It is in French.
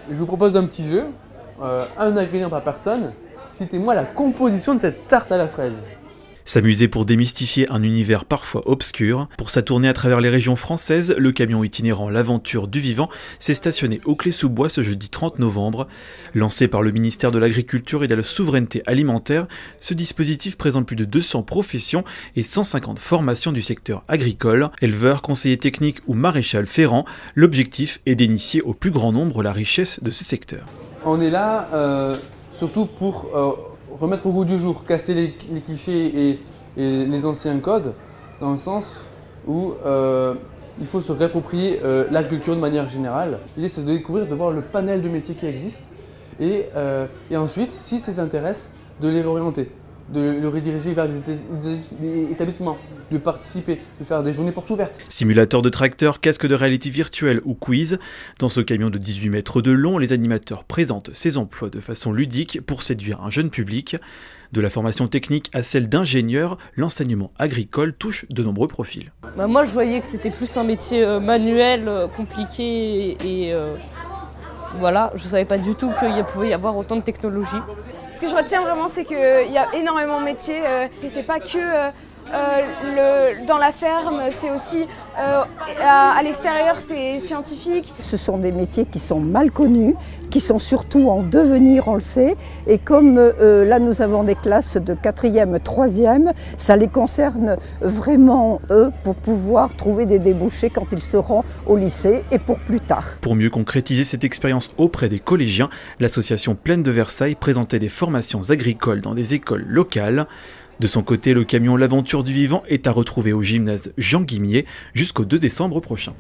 Je vous propose un petit jeu, un ingrédient par personne. Citez-moi la composition de cette tarte à la fraise. S'amuser pour démystifier un univers parfois obscur. Pour sa tournée à travers les régions françaises, le camion itinérant L'Aventure du Vivant s'est stationné au Clé-sous-Bois ce jeudi 30 novembre. Lancé par le ministère de l'Agriculture et de la Souveraineté Alimentaire, ce dispositif présente plus de 200 professions et 150 formations du secteur agricole. Éleveurs, conseillers techniques ou maréchal ferrant, l'objectif est d'initier au plus grand nombre la richesse de ce secteur. On est là surtout pour remettre au goût du jour, casser les clichés et les anciens codes, dans le sens où il faut se réapproprier l'agriculture de manière générale. L'idée c'est de découvrir, de voir le panel de métiers qui existent et ensuite, si ça les intéresse, de les réorienter, de le rediriger vers des établissements, de participer, de faire des journées portes ouvertes. Simulateur de tracteur, casque de réalité virtuelle ou quiz. Dans ce camion de 18 mètres de long, les animateurs présentent ces emplois de façon ludique pour séduire un jeune public. De la formation technique à celle d'ingénieur, l'enseignement agricole touche de nombreux profils. Moi je voyais que c'était plus un métier manuel, compliqué et voilà, je ne savais pas du tout qu'il pouvait y avoir autant de technologie. Ce que je retiens vraiment, c'est qu'il y a énormément de métiers, et c'est pas que dans la ferme, c'est aussi à l'extérieur, c'est scientifique. Ce sont des métiers qui sont mal connus, qui sont surtout en devenir, on le sait. Et comme là nous avons des classes de 4e, 3e, ça les concerne vraiment eux pour pouvoir trouver des débouchés quand ils seront au lycée et pour plus tard. Pour mieux concrétiser cette expérience auprès des collégiens, l'association Plaine de Versailles présentait des formations agricoles dans des écoles locales. De son côté, le camion L'Aventure du Vivant est à retrouver au gymnase Jean Guimier jusqu'au 2 décembre prochain.